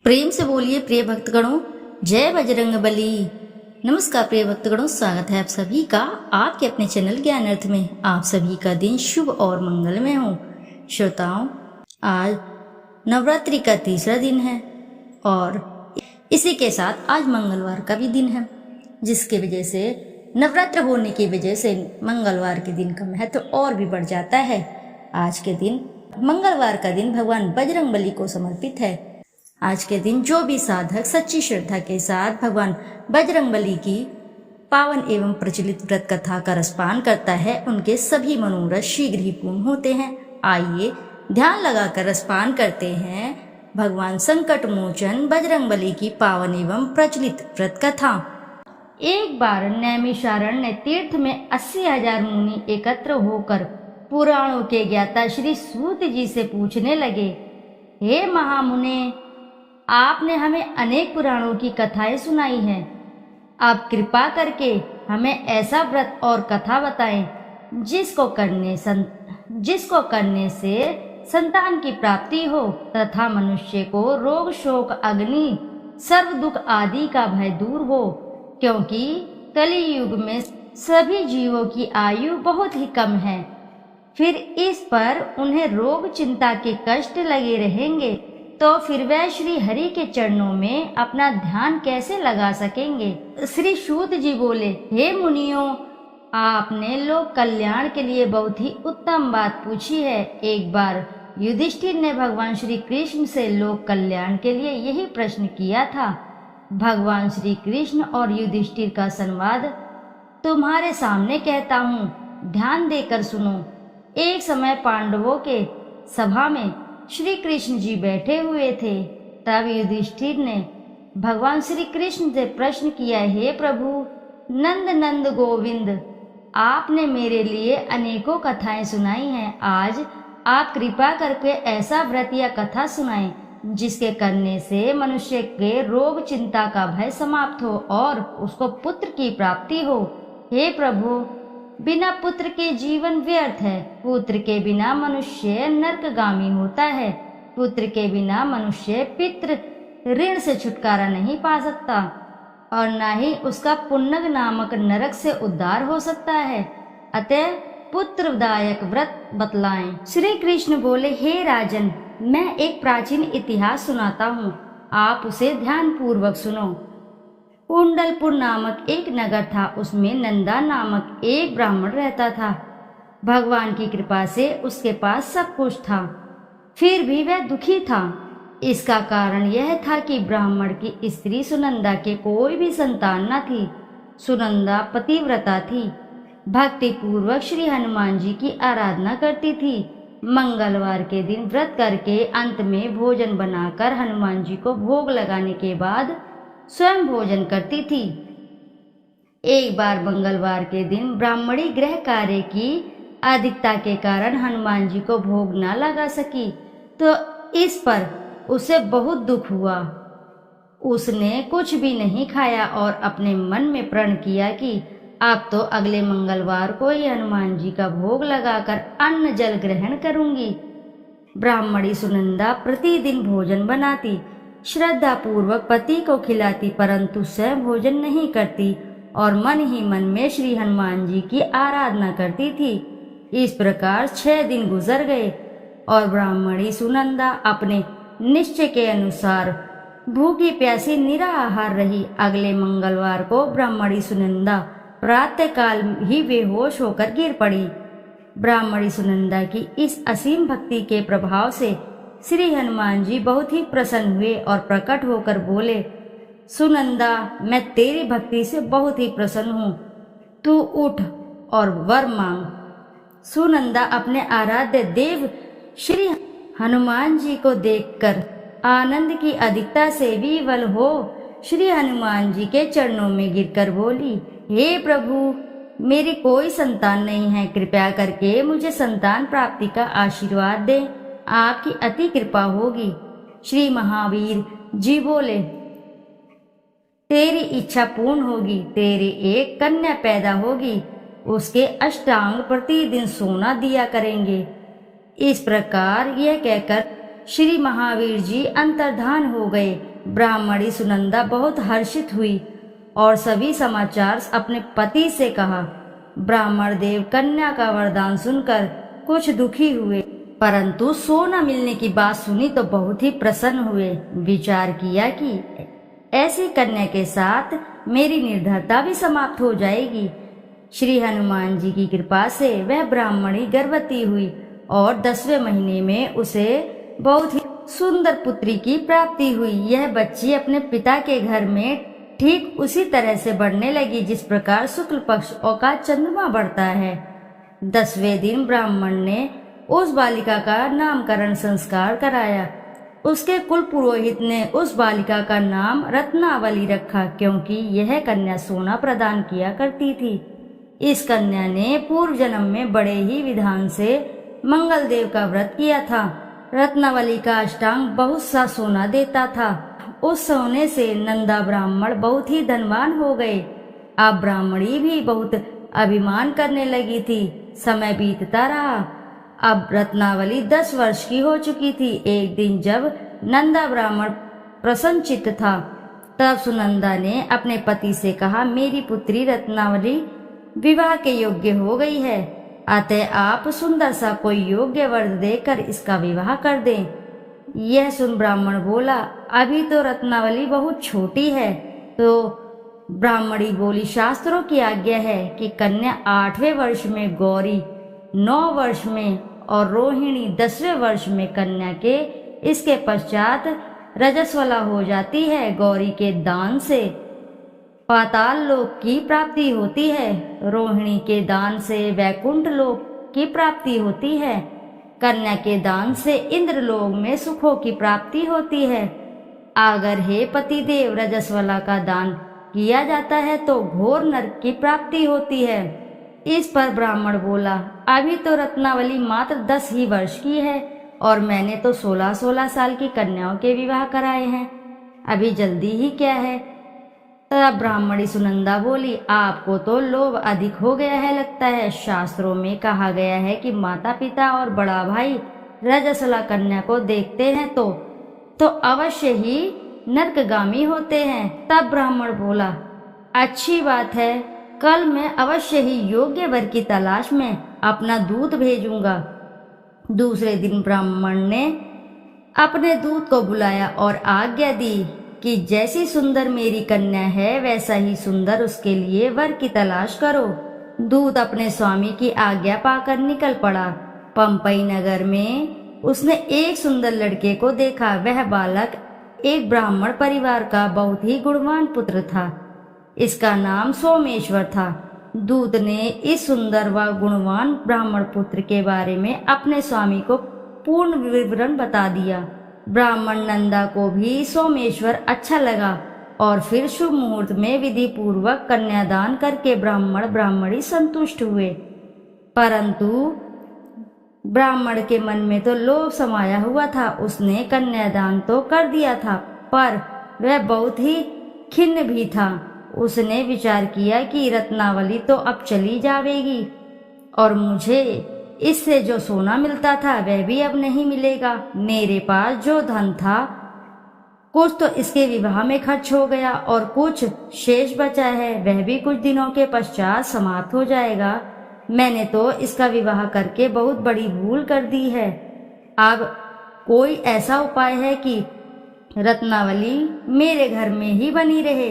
प्रेम से बोलिए प्रिय भक्तगणों, जय बजरंगबली। नमस्कार प्रिय भक्तगणों, स्वागत है आप सभी का आपके अपने चैनल ज्ञान अर्थ में। आप सभी का दिन शुभ और मंगलमय हो। श्रोताओं, आज नवरात्रि का तीसरा दिन है और इसी के साथ आज मंगलवार का भी दिन है, जिसकी वजह से नवरात्र होने की वजह से मंगलवार के दिन का महत्व और भी बढ़ जाता है। आज के दिन मंगलवार का दिन भगवान बजरंगबली को समर्पित है। आज के दिन जो भी साधक सच्ची श्रद्धा के साथ भगवान बजरंगबली की पावन एवं प्रचलित व्रत कथा का रसपान करता है, उनके सभी मनोरथ शीघ्र ही पूर्ण होते हैं। आइए ध्यान लगाकर रसपान करते हैं भगवान संकट मोचन बजरंगबली की पावन एवं प्रचलित व्रत कथा। एक बार नैमिषारण्य तीर्थ में 80,000 मुनि एकत्र होकर पुराणों के ज्ञाता श्री सूत जी से पूछने लगे, हे महामुने, आपने हमें अनेक पुराणों की कथाएं सुनाई हैं। आप कृपा करके हमें ऐसा व्रत और कथा बताएं जिसको करने से संतान की प्राप्ति हो तथा मनुष्य को रोग शोक अग्नि सर्व दुख आदि का भय दूर हो, क्योंकि कलियुग में सभी जीवों की आयु बहुत ही कम है। फिर इस पर उन्हें रोग चिंता के कष्ट लगे रहेंगे, तो फिर वह श्री हरि के चरणों में अपना ध्यान कैसे लगा सकेंगे। श्री सूत जी बोले, हे मुनियों, आपने लोक कल्याण के लिए बहुत ही उत्तम बात पूछी है। एक बार युधिष्ठिर ने भगवान श्री कृष्ण से लोक कल्याण के लिए यही प्रश्न किया था। भगवान श्री कृष्ण और युधिष्ठिर का संवाद तुम्हारे सामने कहता हूँ, ध्यान देकर सुनो। एक समय पांडवों के सभा में श्री कृष्ण जी बैठे हुए थे। तब युधिष्ठिर ने भगवान श्री कृष्ण से प्रश्न किया, हे प्रभु नंद नंद गोविंद, आपने मेरे लिए अनेकों कथाएं सुनाई हैं। आज आप कृपा करके ऐसा व्रत या कथा सुनाएं जिसके करने से मनुष्य के रोग चिंता का भय समाप्त हो और उसको पुत्र की प्राप्ति हो। हे प्रभु, बिना पुत्र के जीवन व्यर्थ है। पुत्र के बिना मनुष्य नरकगामी होता है। पुत्र के बिना मनुष्य पितृ ऋण से छुटकारा नहीं पा सकता और न ही उसका पुण्य नामक नरक से उद्धार हो सकता है। अतः पुत्रदायक व्रत बतलाएं। श्री कृष्ण बोले, हे राजन, मैं एक प्राचीन इतिहास सुनाता हूँ, आप उसे ध्यान पूर्वक सुनो। कुंडलपुर नामक एक नगर था। उसमें नंदा नामक एक ब्राह्मण रहता था। भगवान की कृपा से उसके पास सब कुछ था, फिर भी वह दुखी था। इसका कारण यह था कि ब्राह्मण की स्त्री सुनंदा के कोई भी संतान न थी। सुनंदा पतिव्रता थी, भक्ति पूर्वक श्री हनुमान जी की आराधना करती थी। मंगलवार के दिन व्रत करके अंत में भोजन बनाकर हनुमान जी को भोग लगाने के बाद स्वयं भोजन करती थी। एक बार मंगलवार के दिन ब्राह्मणी गृह कार्य की अधिकता के कारण हनुमान जी को भोग न लगा सकी, तो इस पर उसे बहुत दुख हुआ। उसने कुछ भी नहीं खाया और अपने मन में प्रण किया कि अब तो अगले मंगलवार को ही हनुमान जी का भोग लगाकर अन्न जल ग्रहण करूंगी। ब्राह्मणी सुनंदा प्रतिदिन भोजन बनाती, श्रद्धा पूर्वक पति को खिलाती, परंतु स्वयं भोजन नहीं करती और मन ही मन में श्री हनुमान जी की आराधना करती थी। इस प्रकार 6 दिन गुजर गए और ब्राह्मणी सुनंदा अपने निश्चय के अनुसार भूखी प्यासी निराहार रही। अगले मंगलवार को ब्राह्मणी सुनंदा प्रातःकाल ही बेहोश होकर गिर पड़ी। ब्राह्मणी सुनंदा की इस असीम भक्ति के प्रभाव से श्री हनुमान जी बहुत ही प्रसन्न हुए और प्रकट होकर बोले, सुनंदा, मैं तेरी भक्ति से बहुत ही प्रसन्न हूँ, तू उठ और वर मांग। सुनंदा अपने आराध्य देव श्री हनुमान जी को देखकर आनंद की अधिकता से विवल हो श्री हनुमान जी के चरणों में गिरकर बोली, हे प्रभु, मेरी कोई संतान नहीं है, कृपया करके मुझे संतान प्राप्ति का आशीर्वाद दे, आपकी अति कृपा होगी। श्री महावीर जी बोले, तेरी इच्छा पूर्ण होगी, तेरी एक कन्या पैदा होगी, उसके अष्टांग प्रतिदिन सोना दिया करेंगे। इस प्रकार यह कहकर श्री महावीर जी अंतर्धान हो गए। ब्राह्मणी सुनंदा बहुत हर्षित हुई और सभी समाचार अपने पति से कहा। ब्राह्मण देव कन्या का वरदान सुनकर कुछ दुखी हुए, परंतु सोना मिलने की बात सुनी तो बहुत ही प्रसन्न हुए। विचार किया कि ऐसी कन्या के साथ मेरी निर्धरता भी समाप्त हो जाएगी। श्री हनुमान जी की कृपा से वह ब्राह्मणी गर्भवती हुई और 10वें महीने में उसे बहुत ही सुंदर पुत्री की प्राप्ति हुई। यह बच्ची अपने पिता के घर में ठीक उसी तरह से बढ़ने लगी जिस प्रकार शुक्ल पक्ष का चंद्रमा बढ़ता है। 10वें दिन ब्राह्मण ने उस बालिका का नामकरण संस्कार कराया। उसके कुल पुरोहित ने उस बालिका का नाम रत्नावली रखा, क्योंकि यह कन्या सोना प्रदान किया करती थी। इस कन्या ने पूर्व जन्म में बड़े ही विधान से मंगल देव का व्रत किया था। रत्नावली का अष्टांग बहुत सा सोना देता था। उस सोने से नंदा ब्राह्मण बहुत ही धनवान हो गए। अब ब्राह्मणी भी बहुत अभिमान करने लगी थी। समय बीतता रहा। अब रत्नावली 10 वर्ष की हो चुकी थी। एक दिन जब नंदा ब्राह्मण प्रसन्नचित्त था, तब सुनंदा ने अपने पति से कहा, मेरी पुत्री रत्नावली विवाह के योग्य हो गई है, अतः आप सुंदर सा कोई योग्य वर देकर इसका विवाह कर दें। यह सुन ब्राह्मण बोला, अभी तो रत्नावली बहुत छोटी है। तो ब्राह्मणी बोली, शास्त्रों की आज्ञा है कि कन्या 8वें वर्ष में, गौरी 9 वर्ष में और रोहिणी 10वें वर्ष में कन्या के इसके पश्चात रजस्वला हो जाती है। गौरी के दान से पाताल लोक की प्राप्ति होती है, रोहिणी के दान से वैकुंठ लोक की प्राप्ति होती है, कन्या के दान से इंद्र लोक में सुखों की प्राप्ति होती है। अगर हे पतिदेव रजस्वला का दान किया जाता है तो घोर नरक की प्राप्ति होती है। इस पर ब्राह्मण बोला, अभी तो रत्नावली मात्र 10 ही वर्ष की है और मैंने तो 16-16 साल की कन्याओं के विवाह कराए हैं, अभी जल्दी ही क्या है। तब ब्राह्मणी सुनंदा बोली, आपको तो लोभ अधिक हो गया है लगता है। शास्त्रों में कहा गया है कि माता पिता और बड़ा भाई रजस्वला कन्या को देखते हैं तो अवश्य ही नरकगामी होते हैं। तब ब्राह्मण बोला, अच्छी बात है, कल मैं अवश्य ही योग्य वर की तलाश में अपना दूत भेजूंगा। दूसरे दिन ब्राह्मण ने अपने दूत को बुलाया और आज्ञा दी कि जैसी सुंदर मेरी कन्या है वैसा ही सुंदर उसके लिए वर की तलाश करो। दूत अपने स्वामी की आज्ञा पाकर निकल पड़ा। पंपई नगर में उसने एक सुंदर लड़के को देखा। वह बालक एक ब्राह्मण परिवार का बहुत ही गुणवान पुत्र था। इसका नाम सोमेश्वर था। दूत ने इस सुंदर व गुणवान ब्राह्मण पुत्र के बारे में अपने स्वामी को पूर्ण विवरण बता दिया। ब्राह्मण नंदा को भी सोमेश्वर अच्छा लगा और फिर शुभ मुहूर्त में विधि पूर्वक कन्यादान करके ब्राह्मण ब्राह्मणी संतुष्ट हुए। परंतु ब्राह्मण के मन में तो लोभ समाया हुआ था। उसने कन्यादान तो कर दिया था, पर वह बहुत ही खिन्न भी था। उसने विचार किया कि रत्नावली तो अब चली जाएगी और मुझे इससे जो सोना मिलता था वह भी अब नहीं मिलेगा। मेरे पास जो धन था कुछ तो इसके विवाह में खर्च हो गया और कुछ शेष बचा है, वह भी कुछ दिनों के पश्चात समाप्त हो जाएगा। मैंने तो इसका विवाह करके बहुत बड़ी भूल कर दी है। अब कोई ऐसा उपाय है कि रत्नावली मेरे घर में ही बनी रहे,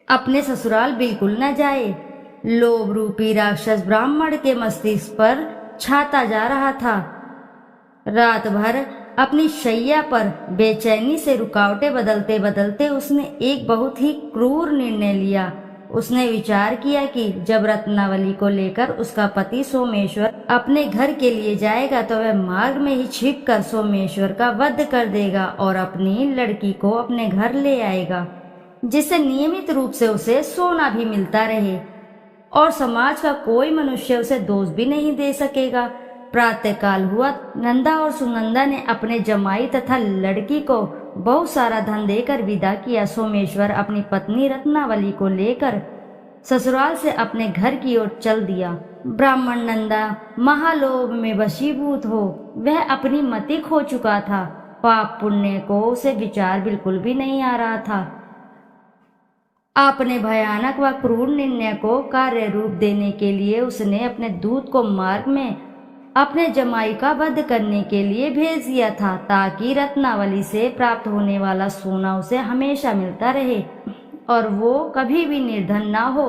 अपने ससुराल बिल्कुल न जाए। लोभ रूपी राक्षस ब्राह्मण के मस्तिष्क पर छाता जा रहा था। रात भर अपनी शैया पर बेचैनी से रुकावटें बदलते बदलते उसने एक बहुत ही क्रूर निर्णय लिया। उसने विचार किया कि जब रत्नावली को लेकर उसका पति सोमेश्वर अपने घर के लिए जाएगा तो वह मार्ग में ही छिपकर सोमेश्वर का वध कर देगा और अपनी लड़की को अपने घर ले आएगा, जिससे नियमित रूप से उसे सोना भी मिलता रहे और समाज का कोई मनुष्य उसे दोष भी नहीं दे सकेगा। प्रातःकाल हुआ। नंदा और सुनंदा ने अपने जमाई तथा लड़की को बहुत सारा धन देकर विदा किया। सोमेश्वर अपनी पत्नी रत्नावली को लेकर ससुराल से अपने घर की ओर चल दिया। ब्राह्मण नंदा महालोभ में वशीभूत हो वह अपनी मति खो चुका था। पाप पुण्य को उसे विचार बिल्कुल भी नहीं आ रहा था। अपने भयानक व क्रूर निर्णय को कार्य रूप देने के लिए उसने अपने दूत को मार्ग में अपने जमाई का वध करने के लिए भेज दिया था, ताकि रत्नावली से प्राप्त होने वाला सोना उसे हमेशा मिलता रहे और वो कभी भी निर्धन ना हो।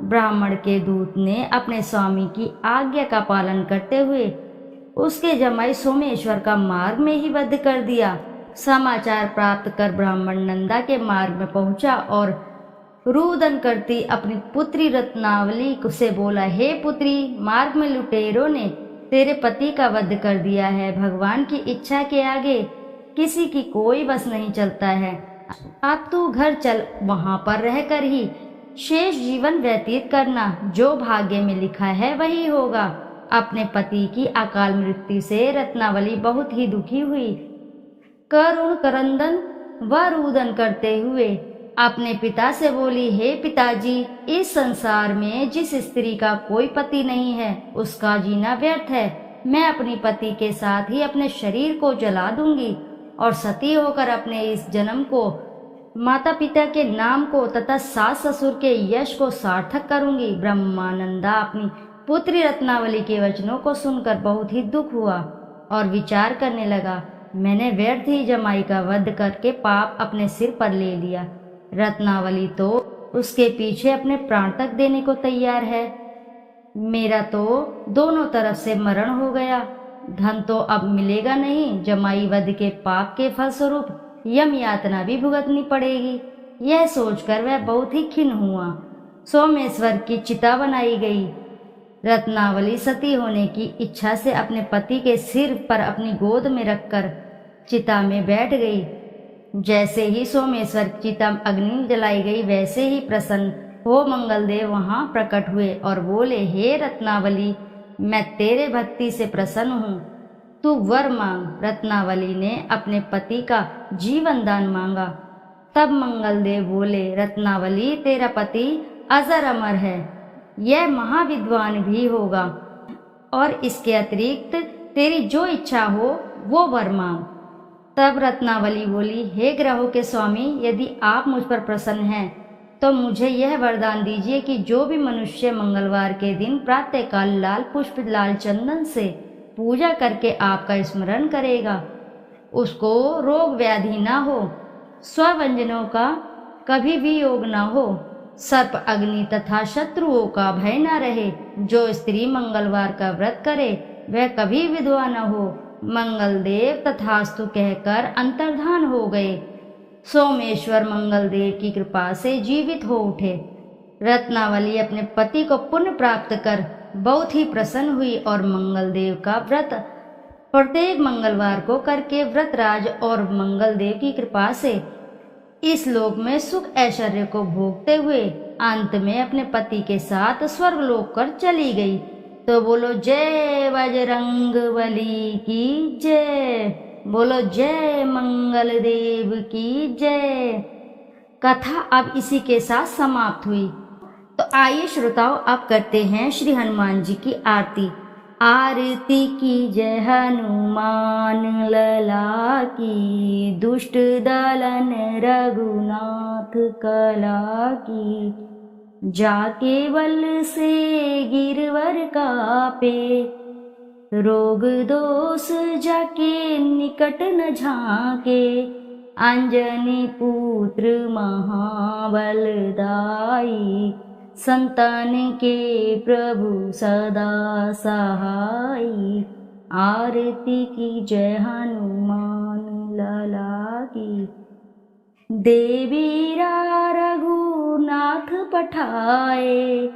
ब्राह्मण के दूत ने अपने स्वामी की आज्ञा का पालन करते हुए उसके जमाई सोमेश्वर का मार्ग में ही वध कर दिया। समाचार प्राप्त कर ब्राह्मण नंदा के मार्ग में पहुंचा और रुदन करती अपनी पुत्री रत्नावली से बोला, हे पुत्री, मार्ग में लुटेरों ने तेरे पति का वध कर दिया है। भगवान की इच्छा के आगे किसी की कोई बस नहीं चलता है। अब तू घर चल, वहां पर रहकर ही शेष जीवन व्यतीत करना। जो भाग्य में लिखा है वही होगा। अपने पति की अकाल मृत्यु से रत्नावली बहुत ही दुखी हुई। करुण करंदन व रुदन करते हुए अपने पिता से बोली, हे पिताजी, इस संसार में जिस स्त्री का कोई पति नहीं है उसका जीना व्यर्थ है। मैं अपनी पति के साथ ही अपने शरीर को जला दूंगी और सती होकर अपने इस जन्म को, माता पिता के नाम को तथा सास ससुर के यश को सार्थक करूंगी। ब्रह्मानंदा अपनी पुत्री रत्नावली के वचनों को सुनकर बहुत ही दुख हुआ और विचार करने लगा, मैंने व्यर्थ ही जमाई का वध करके पाप अपने सिर पर ले लिया। रत्नावली तो उसके पीछे अपने प्राण तक देने को तैयार है। मेरा तो दोनों तरफ से मरण हो गया। धन तो अब मिलेगा नहीं। जमाई वध के पाप के फलस्वरूप यम यातना भी भुगतनी पड़ेगी। यह सोचकर वह बहुत ही खिन्न हुआ। सोमेश्वर की चिता बनाई गई। रत्नावली सती होने की इच्छा से अपने पति के सिर पर अपनी गोद में रखकर चिता में बैठ गई। जैसे ही सोमेश्वर की चिता अग्नि जलाई गई, वैसे ही प्रसन्न हो मंगलदेव वहां प्रकट हुए और बोले, हे रत्नावली, मैं तेरे भक्ति से प्रसन्न हूँ, तू वर मांग। रत्नावली ने अपने पति का जीवन दान मांगा। तब मंगलदेव बोले, रत्नावली, तेरा पति अजर अमर है, यह महाविद्वान भी होगा और इसके अतिरिक्त तेरी जो इच्छा हो वो वर मांग। तब रत्नावली बोली, हे ग्रहों के स्वामी, यदि आप मुझ पर प्रसन्न हैं तो मुझे यह वरदान दीजिए कि जो भी मनुष्य मंगलवार के दिन प्रातःकाल लाल पुष्प लाल चंदन से पूजा करके आपका स्मरण करेगा, उसको रोग व्याधि ना हो, स्वव्यंजनों का कभी भी योग ना हो, सर्प अग्नि तथा शत्रुओं का भय न रहे। जो स्त्री मंगलवार का व्रत करे वह कभी विधवा न हो। मंगलदेव तथास्तु कहकर अंतर्धान हो गए। सोमेश्वर मंगलदेव की कृपा से जीवित हो उठे। रत्नावली अपने पति को पुण्य प्राप्त कर बहुत ही प्रसन्न हुई और मंगलदेव का व्रत प्रत्येक मंगलवार को करके व्रतराज और मंगलदेव की कृपा से इस लोक में सुख ऐश्वर्य को भोगते हुए अंत में अपने पति के साथ स्वर्ग लोक कर चली गई। तो बोलो जय बजरंगबली की जय, बोलो जय मंगल देव की जय। कथा अब इसी के साथ समाप्त हुई। तो आइए श्रोताओं, अब करते हैं श्री हनुमान जी की आरती। आरती की जय हनुमान लला की, दुष्ट दलन रघुनाथ कला की। जाके बल से गिरवर कापे, रोग दोष जाके निकट न झाके। अंजनी पुत्र महाबलदाई, संतान के प्रभु सदा सहाई। आरती की जय हनुमान लला की। देवीरा रघुनाथ पठाए,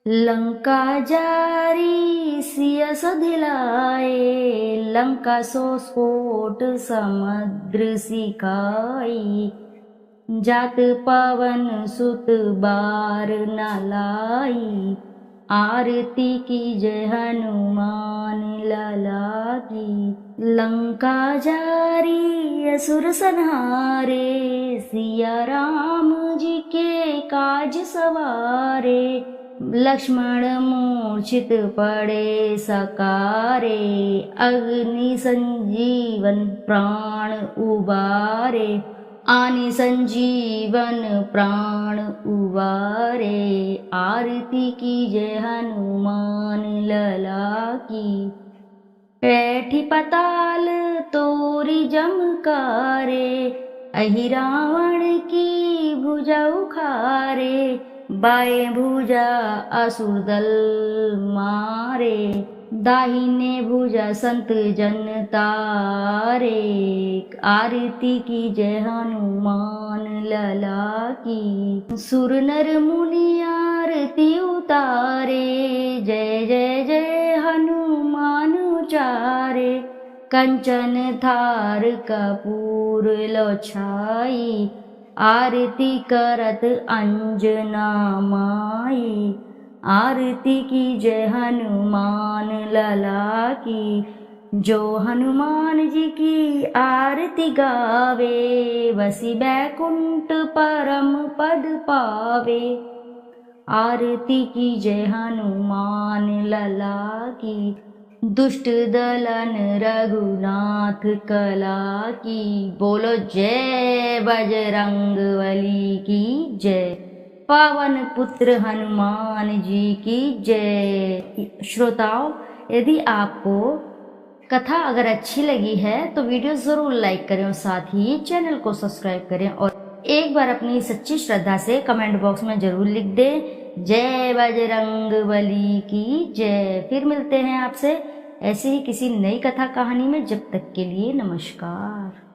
लंका जारी सिय सधिलाए। लंका सो स्फोट समुद्र सिकाई, जात पवन सुत बार न लाई। आरती की जय हनुमान लला की। लंका जारी असुर संहारे, सिया राम जी के काज सवारे। लक्ष्मण मूर्छित पड़े सकारे, अग्नि संजीवन प्राण उबारे, आनि संजीवन प्राण उबारे। आरती कीजय हनुमान लला की, बैठी पताल तोरी जमकारे, अहि रावण की भुजा उखारे, बाएं भुजा असुर दल मारे, दाहिने भुजा संत जन तारे। आरती कीजय हनुमान लला की, सुर नर मुनि आरती उतारे, जय जय जय हनुमान उचारे। कंचन थार कपूर लो छाई, आरती करत अंजना माई। आरती कीजय हनुमान लला की, जो हनुमान जी की आरती गावे, वसी बैकुंठ परम पद पावे। आरती कीजय हनुमान लला की, दुष्ट दलन रघुनाथ कला की। बोलो जय बजरंगबली की जय, पावन पुत्र हनुमान जी की जय। श्रोताओं, यदि आपको कथा अगर अच्छी लगी है तो वीडियो जरूर लाइक करें और साथ ही चैनल को सब्सक्राइब करें, और एक बार अपनी सच्ची श्रद्धा से कमेंट बॉक्स में जरूर लिख दें जय बजरंगबली की जय। फिर मिलते हैं आपसे ऐसे ही किसी नई कथा कहानी में, जब तक के लिए नमस्कार।